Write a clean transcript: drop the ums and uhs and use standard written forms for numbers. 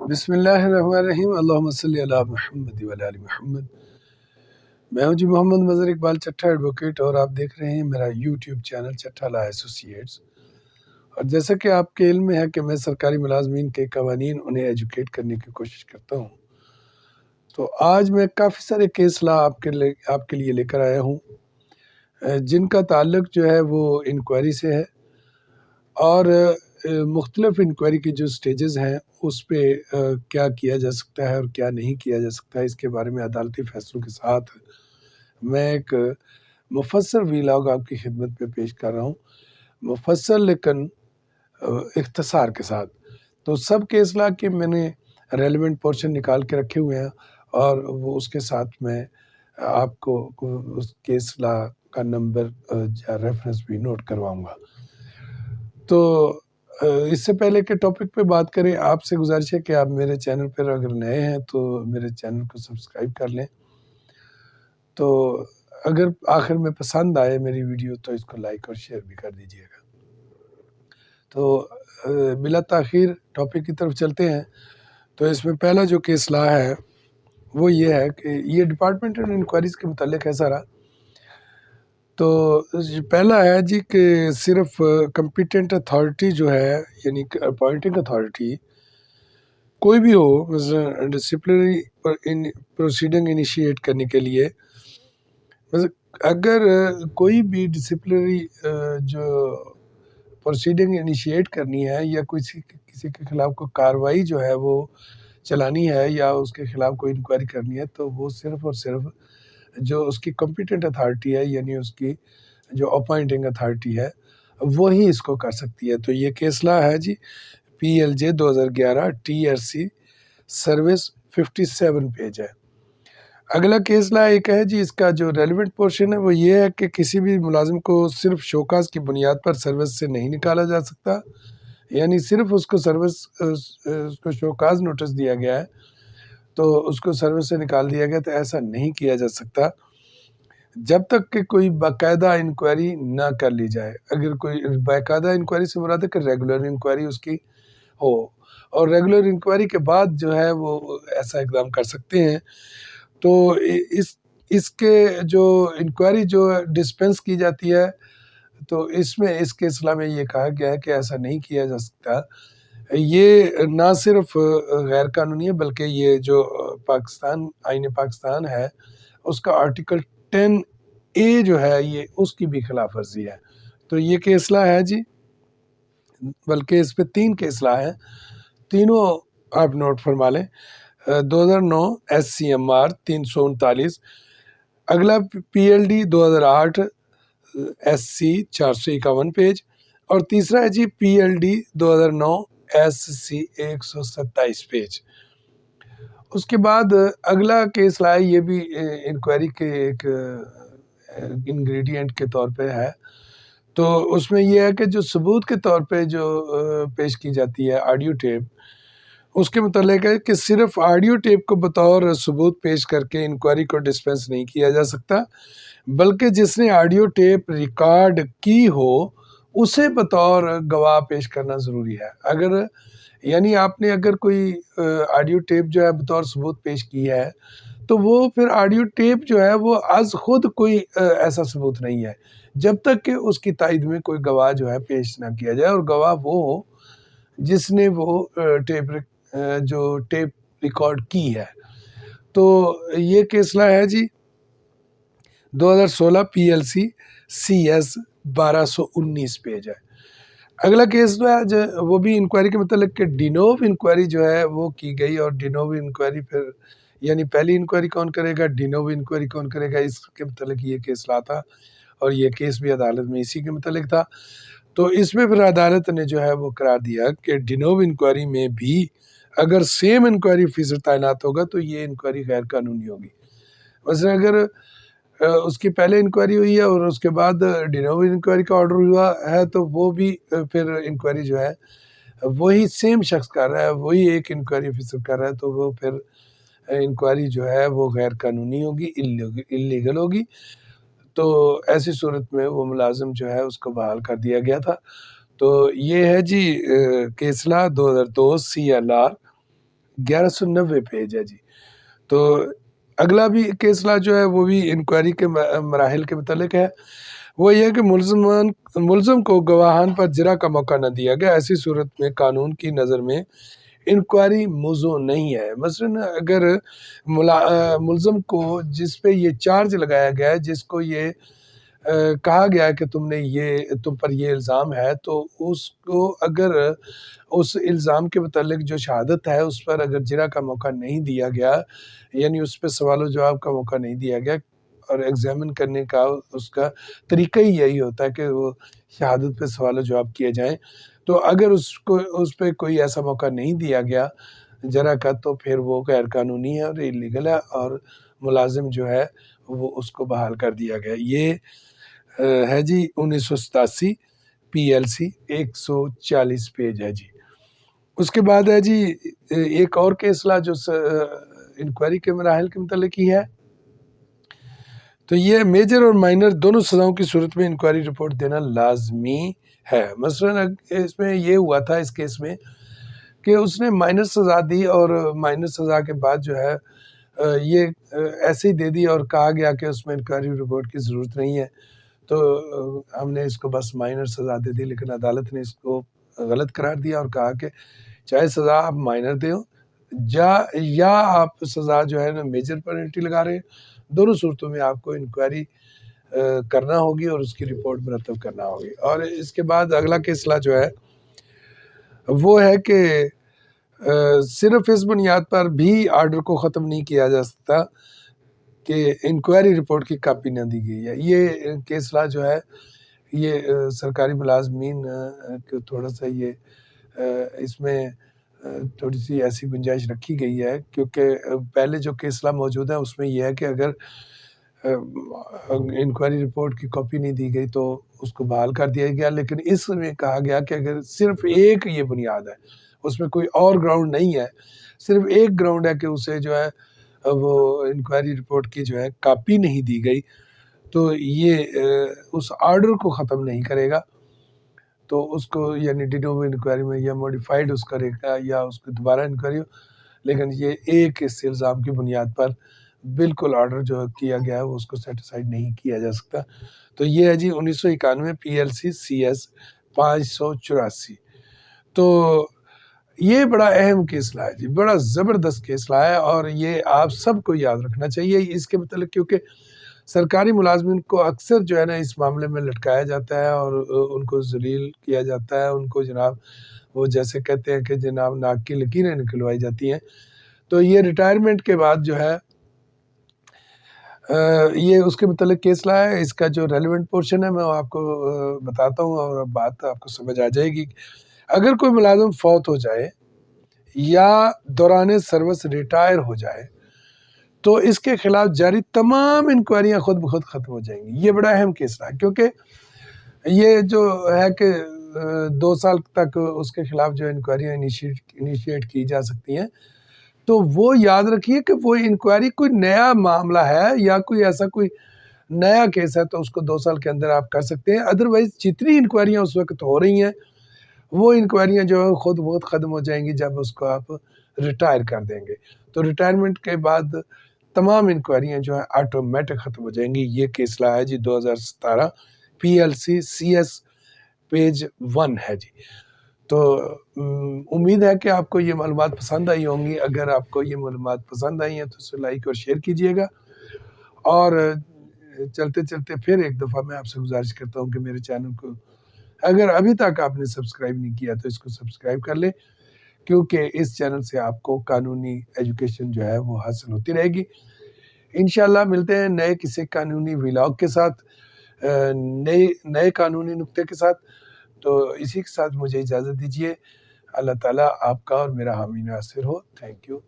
بسم اللہ الرحمن الرحیم، اللہم صلی علی محمد و علی آل محمد۔ میں ہوں جی محمد مظہر اقبال چٹھا ایڈوکیٹ، اور آپ دیکھ رہے ہیں میرا یوٹیوب چینل چٹھا لا ایسوسیٹس۔ اور جیسا کہ آپ کے علم میں ہے کہ میں سرکاری ملازمین کے قوانین انہیں ایجوکیٹ کرنے کی کوشش کرتا ہوں، تو آج میں کافی سارے کیس لا آپ کے لیے لے کر آیا ہوں، جن کا تعلق جو ہے وہ انکوائری سے ہے، اور مختلف انکوائری کی جو سٹیجز ہیں اس پہ کیا کیا جا سکتا ہے اور کیا نہیں کیا جا سکتا ہے، اس کے بارے میں عدالتی فیصلوں کے ساتھ میں ایک مفصل ویلاگ آپ کی خدمت پہ پیش کر رہا ہوں، مفصل لیکن اختصار کے ساتھ۔ تو سب کیس لا کے میں نے ریلیونٹ پورشن نکال کے رکھے ہوئے ہیں، اور وہ اس کے ساتھ میں آپ کو اس کیس لا کا نمبر یا ریفرنس بھی نوٹ کرواؤں گا۔ تو اس سے پہلے کہ ٹاپک پہ بات کریں، آپ سے گزارش ہے کہ آپ میرے چینل پر اگر نئے ہیں تو میرے چینل کو سبسکرائب کر لیں، تو اگر آخر میں پسند آئے میری ویڈیو تو اس کو لائک اور شیئر بھی کر دیجیے گا۔ تو بلا تاخیر ٹاپک کی طرف چلتے ہیں۔ تو اس میں پہلا جو کیس لا ہے وہ یہ ہے کہ یہ ڈپارٹمنٹل انکوائریز کے متعلق ہے سارا۔ تو پہلا ہے جی کہ صرف کمپیٹنٹ اتھارٹی جو ہے، یعنی اپوائنٹنگ اتھارٹی کوئی بھی ہو، مثلا ڈسپلنری پروسیڈنگ انیشیٹ کرنے کے لیے، اگر کوئی بھی ڈسپلنری جو پروسیڈنگ انیشیٹ کرنی ہے یا کسی کے خلاف کوئی کارروائی جو ہے وہ چلانی ہے یا اس کے خلاف کوئی انکوائری کرنی ہے، تو وہ صرف اور صرف جو اس کی کمپیٹنٹ اتھارٹی ہے، یعنی اس کی جو اپوائنٹنگ اتھارٹی ہے، وہی اس کو کر سکتی ہے۔ تو یہ کیس لا ہے جی PLJ 2011 TRC سروس 57 پیج ہے۔ اگلا کیس لا ایک ہے جی، اس کا جو ریلیونٹ پورشن ہے وہ یہ ہے کہ کسی بھی ملازم کو صرف شوکاز کی بنیاد پر سروس سے نہیں نکالا جا سکتا، یعنی صرف اس کو شوکاز نوٹس دیا گیا ہے تو اس کو سروس سے نکال دیا گیا، تو ایسا نہیں کیا جا سکتا جب تک کہ کوئی باقاعدہ انکوائری نہ کر لی جائے۔ اگر کوئی باقاعدہ انکوائری سے مراد ہے کہ ریگولر انکوائری اس کی ہو، اور ریگولر انکوائری کے بعد جو ہے وہ ایسا اقدام کر سکتے ہیں۔ تو اس کے جو انکوائری جو ڈسپینس کی جاتی ہے، تو اس میں اس کے سلسلہ میں یہ کہا گیا ہے کہ ایسا نہیں کیا جا سکتا۔ یہ نہ صرف غیر قانونی ہے بلکہ یہ جو آئین پاکستان ہے اس کا آرٹیکل 10A جو ہے یہ اس کی بھی خلاف ورزی ہے۔ تو یہ کیس لا ہے جی، بلکہ اس پہ 3 کیس لا ہیں، تینوں آپ نوٹ فرما لیں۔ 2009 SCMR 339، اگلا PLD 2008 SC 451 پیج، اور تیسرا ہے جی PLD 2009 SC 127 پیج۔ اس کے بعد اگلا کیس لا ہے، یہ بھی انکوائری کے ایک انگریڈینٹ کے طور پہ ہے۔ تو اس میں یہ ہے کہ جو ثبوت کے طور پہ جو پیش کی جاتی ہے آڈیو ٹیپ، اس کے متعلق ہے کہ صرف آڈیو ٹیپ کو بطور ثبوت پیش کر کے انکوائری کو ڈسپینس نہیں کیا جا سکتا، بلکہ جس نے آڈیو ٹیپ ریکارڈ کی ہو اسے بطور گواہ پیش کرنا ضروری ہے۔ یعنی آپ نے اگر کوئی آڈیو ٹیپ جو ہے بطور ثبوت پیش کی ہے، تو وہ پھر آڈیو ٹیپ جو ہے وہ از خود کوئی ایسا ثبوت نہیں ہے جب تک کہ اس کی تائید میں کوئی گواہ جو ہے پیش نہ کیا جائے، اور گواہ وہ ہو جس نے وہ ٹیپ ریکارڈ کی ہے۔ تو یہ کیسلا ہے جی 2016 PLC CS 1219 پیج ہے۔ اگلا کیس جو ہے وہ بھی انکوائری کے متعلق کہ ڈینوو انکوائری جو ہے وہ کی گئی، اور ڈینوو انکوائری پھر یعنی پہلی انکوائری کون کرے گا، ڈینوو انکوائری کون کرے گا، اس کے متعلق یہ کیس لا تھا، اور یہ کیس بھی عدالت میں اسی کے متعلق تھا۔ تو اس میں پھر عدالت نے جو ہے وہ قرار دیا کہ ڈینوو انکوائری میں بھی اگر سیم انکوائری آفیسر تعینات ہوگا تو یہ انکوائری غیر قانونی ہوگی۔ مثلا اگر اس کی پہلے انکوائری ہوئی ہے اور اس کے بعد ڈینوو انکوائری کا آرڈر ہوا ہے، تو وہ بھی پھر انکوائری جو ہے وہی سیم شخص کر رہا ہے، وہی ایک انکوائری آفیسر کر رہا ہے، تو وہ پھر انکوائری جو ہے وہ غیر قانونی ہوگی، اللیگل ہوگی۔ تو ایسی صورت میں وہ ملازم جو ہے اس کو بحال کر دیا گیا تھا۔ تو یہ ہے جی کیسلا 2002 CLR 1190 پیج ہے جی۔ تو اگلا بھی کیسلا جو ہے وہ بھی انکوائری کے مراحل کے متعلق ہے۔ وہ یہ کہ ملزم کو گواہان پر جرح کا موقع نہ دیا گیا، ایسی صورت میں قانون کی نظر میں انکوائری موضوع نہیں ہے۔ مثلاً اگر ملزم کو جس پہ یہ چارج لگایا گیا ہے، جس کو یہ کہا گیا ہے کہ تم پر یہ الزام ہے، تو اس کو اگر اس الزام کے متعلق جو شہادت ہے اس پر اگر جرح کا موقع نہیں دیا گیا، یعنی اس پہ سوال و جواب کا موقع نہیں دیا گیا، اور ایگزامن کرنے کا اس کا طریقہ ہی یہی ہوتا ہے کہ وہ شہادت پہ سوال و جواب کیے جائیں، تو اگر اس پہ کوئی ایسا موقع نہیں دیا گیا جرح کا، تو پھر وہ غیر قانونی ہے اور انلیگل ہے، اور ملازم جو ہے وہ اس کو بحال کر دیا گیا۔ یہ ہے جی 1987 PLC 140 پیج ہے جی۔ اس کے بعد ہے جی ایک اور کیسلا جو انکوائری کے مراحل کے متعلق ہی ہے۔ تو یہ میجر اور مائنر دونوں سزاؤں کی صورت میں انکوائری رپورٹ دینا لازمی ہے۔ مثلا اس میں یہ ہوا تھا اس کیس میں کہ اس نے مائنر سزا دی، اور مائنر سزا کے بعد جو ہے یہ ایسے ہی دے دی اور کہا گیا کہ اس میں انکوائری رپورٹ کی ضرورت نہیں ہے، تو ہم نے اس کو بس مائنر سزا دے دی، لیکن عدالت نے اس کو غلط قرار دیا اور کہا کہ چاہے سزا آپ مائنر دیں یا آپ سزا جو ہے نا میجر پینلٹی لگا رہے ہیں، دونوں صورتوں میں آپ کو انکوائری کرنا ہوگی اور اس کی رپورٹ مرتب کرنا ہوگی۔ اور اس کے بعد اگلا کیسلا جو ہے وہ ہے کہ صرف اس بنیاد پر بھی آرڈر کو ختم نہیں کیا جا سکتا کہ انکوائری رپورٹ کی کاپی نہ دی گئی ہے۔ یہ کیسلا جو ہے یہ سرکاری ملازمین کو تھوڑا سا یہ اس میں تھوڑی سی ایسی گنجائش رکھی گئی ہے، کیونکہ پہلے جو کیسلا موجود ہے اس میں یہ ہے کہ اگر انکوائری رپورٹ کی کاپی نہیں دی گئی تو اس کو بحال کر دیا گیا، لیکن اس میں کہا گیا کہ اگر صرف ایک یہ بنیاد ہے، اس میں کوئی اور گراؤنڈ نہیں ہے، صرف ایک گراؤنڈ ہے کہ اسے جو ہے وہ انکوائری رپورٹ کی جو ہے کاپی نہیں دی گئی، تو یہ اس آرڈر کو ختم نہیں کرے گا، تو اس کو یعنی ڈی نوو انکوائری میں یا موڈیفائڈ اس کرے گا یا اس کو دوبارہ انکوائری ہو، لیکن یہ ایک اس الزام کی بنیاد پر بالکل آرڈر جو کیا گیا ہے وہ اس کو سیٹیسفائیڈ نہیں کیا جا سکتا۔ تو یہ ہے جی 1991 PLC CS 584۔ تو یہ بڑا اہم کیسلا ہے جی، بڑا زبردست کیسلا ہے، اور یہ آپ سب کو یاد رکھنا چاہیے اس کے متعلق، کیونکہ سرکاری ملازمین کو اکثر جو ہے نا اس معاملے میں لٹکایا جاتا ہے اور ان کو ذلیل کیا جاتا ہے، ان کو جناب وہ جیسے کہتے ہیں کہ جناب ناک کی لکیریں نکلوائی جاتی ہیں۔ تو یہ ریٹائرمنٹ کے بعد جو ہے یہ اس کے متعلق کیسلا ہے، اس کا جو ریلیونٹ پورشن ہے میں آپ کو بتاتا ہوں اور بات آپ کو سمجھ آ جائے گی۔ اگر کوئی ملازم فوت ہو جائے یا دوران سروس ریٹائر ہو جائے تو اس کے خلاف جاری تمام انکوائریاں خود بخود ختم ہو جائیں گی۔ یہ بڑا اہم کیسلا ہے، کیونکہ یہ جو ہے کہ 2 سال تک اس کے خلاف جو انکوائریاں انیشیٹ کی جا سکتی ہیں، تو وہ یاد رکھیے کہ وہ انکوائری کوئی نیا معاملہ ہے یا کوئی ایسا کوئی نیا کیس ہے تو اس کو 2 سال کے اندر آپ کر سکتے ہیں، ادروائز جتنی انکوائریاں اس وقت ہو رہی ہیں وہ انکوائریاں جو ہے خود بہت ختم ہو جائیں گی جب اس کو آپ ریٹائر کر دیں گے۔ تو ریٹائرمنٹ کے بعد تمام انکوائریاں جو ہیں آٹومیٹک ختم ہو جائیں گی۔ یہ کیسلا ہے جی 2017 PLC CS پیج 1 ہے جی۔ تو امید ہے کہ آپ کو یہ معلومات پسند آئی ہوں گی۔ اگر آپ کو یہ معلومات پسند آئی ہیں تو اسے لائک اور شیئر کیجئے گا، اور چلتے چلتے پھر ایک دفعہ میں آپ سے گزارش کرتا ہوں کہ میرے چینل کو اگر ابھی تک آپ نے سبسکرائب نہیں کیا تو اس کو سبسکرائب کر لیں، کیونکہ اس چینل سے آپ کو قانونی ایجوکیشن جو ہے وہ حاصل ہوتی رہے گی۔ انشاءاللہ ملتے ہیں نئے کسی قانونی ولاگ کے ساتھ، نئے قانونی نکتے کے ساتھ۔ تو اسی کے ساتھ مجھے اجازت دیجیے۔ اللہ تعالیٰ آپ کا اور میرا حامی ناصر ہو۔ Thank you.